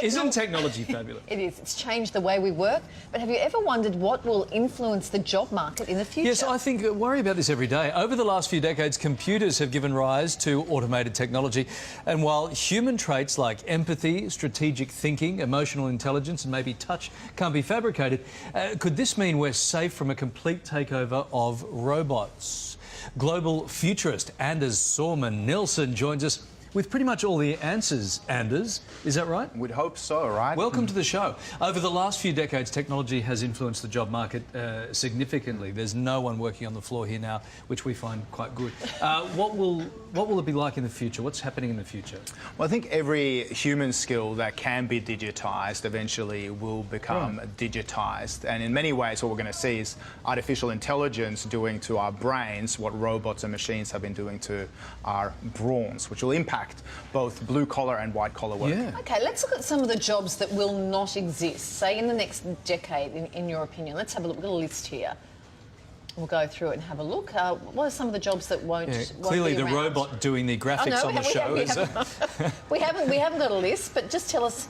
Isn't technology fabulous? It is. It's changed the way we work. But have you ever wondered what will influence the job market in the future? Yes, I worry about this every day. Over the last few decades, computers have given rise to automated technology. And while human traits like empathy, strategic thinking, emotional intelligence and maybe touch can't be fabricated, could this mean we're safe from a complete takeover of robots? Global futurist Anders Sörman-Nilsson joins us with pretty much all the answers, Anders. Is that right? We'd hope so, right? Welcome to the show. Over the last few decades, technology has influenced the job market significantly. There's no one working on the floor here now, which we find quite good. What will it be like in the future? What's happening in the future? Well, I think every human skill that can be digitised eventually will become digitised. And in many ways, what we're going to see is artificial intelligence doing to our brains what robots and machines have been doing to our brawns, which will impact both blue-collar and white-collar work. Yeah. OK, let's look at some of the jobs that will not exist, say in the next decade, in your opinion. Let's have a look. We've got a list here. We'll go through it and have a look. What are some of the jobs that won't clearly be the around? robot doing the graphics on the show is... We haven't got a list, but just tell us...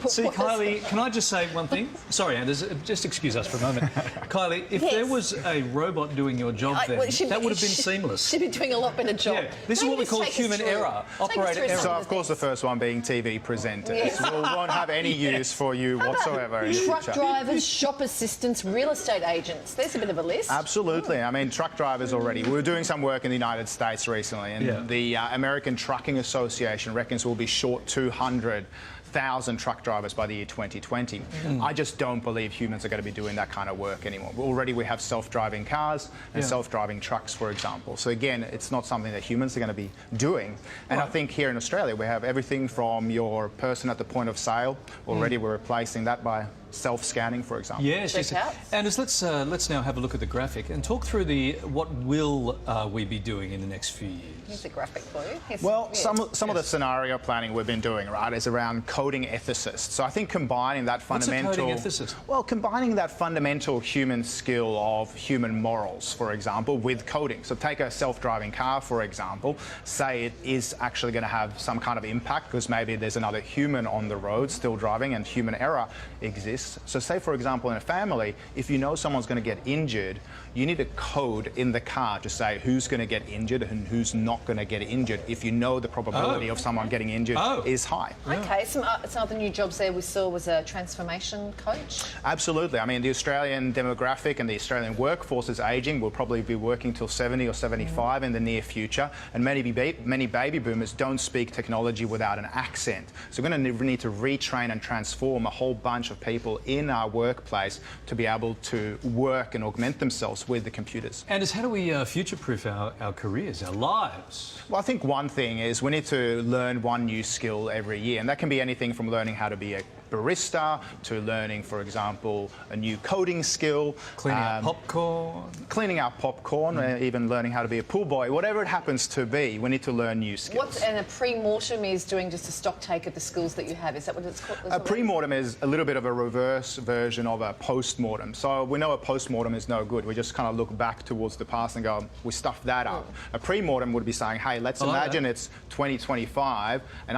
See, Kylie, can I just say one thing? Sorry, Anders, just excuse us for a moment. Kylie, if there was a robot doing your job then, that would have been seamless. She'd be doing a lot better job. Yeah, this is what we call human error, operator error. So, of course, the first one being TV presenters. Yes. We won't have any use for you whatsoever in the future. Truck drivers, shop assistants, real estate agents. There's a bit of a list. Absolutely. I mean, truck drivers already. We were doing some work in the United States recently, and the American Trucking Association reckons we'll be short 200,000 truck drivers by the year 2020. I just don't believe humans are going to be doing that kind of work anymore. Already we have self-driving cars and self-driving trucks, for example. So again, it's not something that humans are going to be doing. And I think here in Australia we have everything from your person at the point of sale. Already we're replacing that by self-scanning, for example. Yes, yes. Anders, let's now have a look at the graphic and talk through what will we be doing in the next few years. Here's the graphic for you. Some of the scenario planning we've been doing, right, is around coding ethicists. So I think combining that fundamental... What's a coding ethicist? Well, combining that fundamental human skill of human morals, for example, with coding. So take a self-driving car, for example. Say it is actually going to have some kind of impact because maybe there's another human on the road still driving and human error exists. So say, for example, in a family, if you know someone's going to get injured, you need a code in the car to say who's going to get injured and who's not going to get injured if you know the probability of someone getting injured is high. OK, some other new jobs there we saw was a transformation coach. Absolutely. I mean, the Australian demographic and the Australian workforce is ageing. We'll probably be working till 70 or 75 in the near future. And many baby boomers don't speak technology without an accent. So we're going to need to retrain and transform a whole bunch of people in our workplace to be able to work and augment themselves with the computers. Anders, how do we future-proof our careers, our lives? Well, I think one thing is we need to learn one new skill every year, and that can be anything from learning how to be a barista to learning, for example, a new coding skill. Cleaning out popcorn. Cleaning out popcorn, even learning how to be a pool boy. Whatever it happens to be, we need to learn new skills. And a pre-mortem is doing just a stock take of the skills that you have. Is that what it's called? A pre-mortem is a little bit of a reverse version of a post-mortem. So we know a post-mortem is no good. We just kind of look back towards the past and go, we stuffed that up. A pre-mortem would be saying, hey, let's imagine it's 2025 and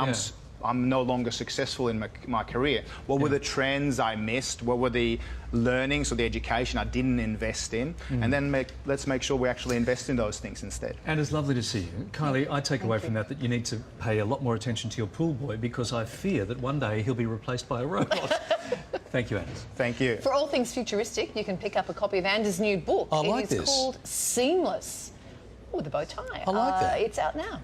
I'm no longer successful in my career. What were the trends I missed? What were the learnings or the education I didn't invest in? And then let's make sure we actually invest in those things instead. And it's lovely to see you. Kylie, I take away from that you need to pay a lot more attention to your pool boy because I fear that one day he'll be replaced by a robot. Thank you, Anders. Thank you. For all things futuristic, you can pick up a copy of Anders' new book. I like this. It is called Seamless. With a bow tie. I like that. It's out now.